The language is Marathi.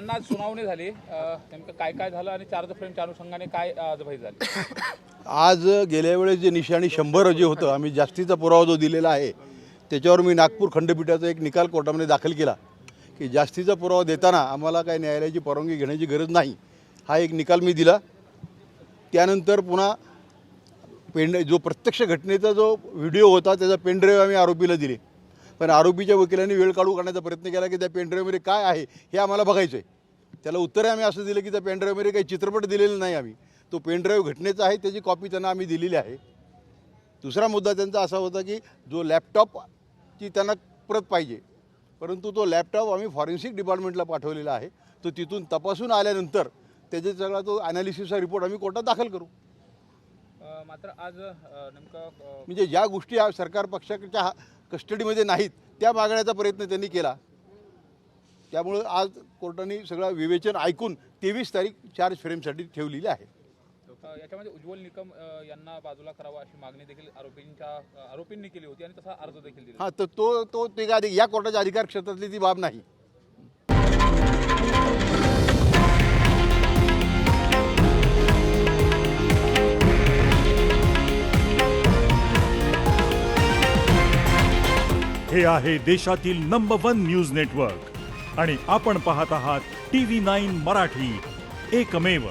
अण्णा आज सुनावणी झाली, नेमकं काय काय झालं आणि चार्ज फ्रेमच्या अनुषंगाने काय जबाई झाली? आज गेल्या वेळेस जे निशाणी 100 जे होतं, आम्ही जास्तीचा पुरावा जो दिलेला आहे त्याच्यावर मी नागपूर खंडपीठाचा एक निकाल कोर्टामध्ये दाखल केला की जास्तीचा पुरावा देताना आम्हाला काही न्यायालयाची परवानगी घेण्याची गरज नाही, हा एक निकाल मी दिला। त्यानंतर पुन्हा जो प्रत्यक्ष घटनेचा जो व्हिडिओ होता त्याचा पेनड्राईव्ह आम्ही आरोपीला दिले, पण आरोपीच्या वकिलांनी वेळ काढू काढण्याचा प्रयत्न केला की त्या पेनड्राईव्हमध्ये काय आहे हे आम्हाला बघायचं आहे। त्याला उत्तर आम्ही असं दिलं की त्या पेनड्राईव्हमध्ये काही चित्रपट दिलेला नाही, आम्ही तो पेनड्राईव्ह घटनेचा आहे त्याची कॉपी त्यांना आम्ही दिलेली आहे। दुसरा मुद्दा त्यांचा असा होता की जो लॅपटॉपची त्यांना प्रत पाहिजे, परंतु तो लॅपटॉप आम्ही फॉरेन्सिक डिपार्टमेंटला पाठवलेला आहे, तो तिथून तपासून आल्यानंतर त्याचा सगळा तो ॲनालिसिसचा रिपोर्ट आम्ही कोर्टात दाखल करू। मात्र आज नेमकं म्हणजे ज्या गोष्टी सरकार पक्षाच्या कस्टडीमध्ये नाहीत त्या मागण्याचा प्रयत्न त्यांनी केला, त्यामुळे आज कोर्टाने सगळं विवेचन ऐकून 23 तारीख चार्ज फ्रेमसाठी ठेवलेली आहे। याच्यामध्ये उज्ज्वल निकम यांना बाजूला करावा अशी मागणी देखील आरोपींनी केली होती आणि तसा अर्ज देखील दिला। हां, तर ते या कोर्टाच्या अधिकार क्षेत्रातली ती बाब नाही। हे आहे देशातील नंबर 1 न्यूज नेटवर्क आणि आपण पाहत आहात TV9 मराठी, एकमेव।